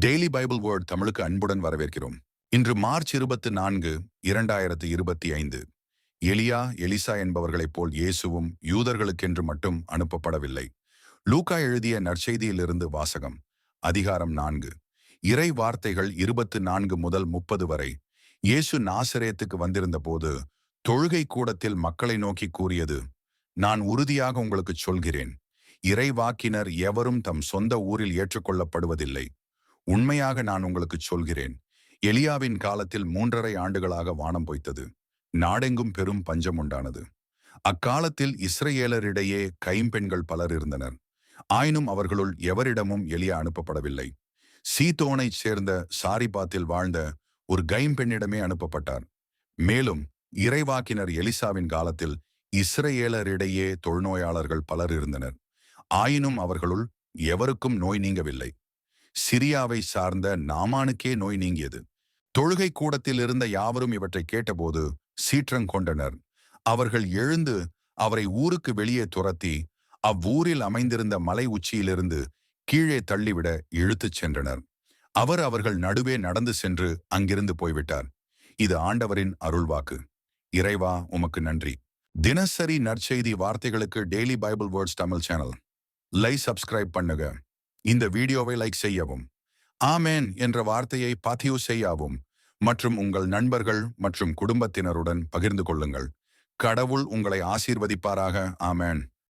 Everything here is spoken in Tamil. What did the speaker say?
டெய்லி பைபிள் வேர்ட் தமிழுக்கு அன்புடன் வரவேற்கிறோம். இன்று மார்ச் 24, 2025. எலியா, எலிசா என்பவர்களைப் போல் இயேசுவும் யூதர்களுக்கென்று மட்டும் அனுப்பப்படவில்லை. லூக்கா எழுதிய நற்செய்தியிலிருந்து வாசகம். அதிகாரம் 4. இறை வார்த்தைகள் 24 முதல் 30 வரை. இயேசு நாசரேத்துக்கு வந்திருந்த போது தொழுகை கூடத்தில் மக்களை நோக்கி கூறியது: நான் உறுதியாக உங்களுக்குச் சொல்கிறேன், இறைவாக்கினர் எவரும் தம் சொந்த ஊரில் ஏற்றுக்கொள்ளப்படுவதில்லை. உண்மையாக நான் உங்களுக்கு சொல்கிறேன், எலியாவின் காலத்தில் 3½ ஆண்டுகளாக வானம் பொய்த்தது, நாடெங்கும் பெரும் பஞ்சம் உண்டானது. அக்காலத்தில் இஸ்ரேலரிடையே கைம்பெண்கள் பலர் இருந்தனர். ஆயினும் அவர்களுள் எவரிடமும் எலியா அனுப்பப்படவில்லை. சீதோனைச் சேர்ந்த சாரிபாத்தில் வாழ்ந்த ஒரு கைம்பெண்ணிடமே அனுப்பப்பட்டார். மேலும் இறைவாக்கினர் எலிசாவின் காலத்தில் இஸ்ரேலரிடையே தொழுநோயாளர்கள் பலர் இருந்தனர். ஆயினும் அவர்களுள் எவருக்கும் நோய் நீங்கவில்லை. சிரியாவை சார்ந்த நாமானுக்கே நோய் நீங்கியது. தொழுகை கூடத்தில் இருந்த யாவரும் இவற்றை கேட்டபோது சீற்றங்கொண்டனர். அவர்கள் எழுந்து அவரை ஊருக்கு வெளியே துரத்தி அவ்வூரில் அமைந்திருந்த மலை உச்சியிலிருந்து கீழே தள்ளிவிட இழுத்துச் சென்றனர். அவர்கள் நடுவே நடந்து சென்று அங்கிருந்து போய்விட்டார். இது ஆண்டவரின் அருள்வாக்கு. இறைவா, உமக்கு நன்றி. தினசரி நற்செய்தி வார்த்தைகளுக்கு daily Bible words Tamil channel subscribe பண்ணுங்க. இந்த வீடியோவை லைக் செய்யவும், ஆமேன் என்ற வார்த்தையை பதிவு செய்யவும் மற்றும் உங்கள் நண்பர்கள் மற்றும் குடும்பத்தினருடன் பகிர்ந்து கொள்ளுங்கள். கடவுள் உங்களை ஆசீர்வதிப்பாராக. ஆமேன்.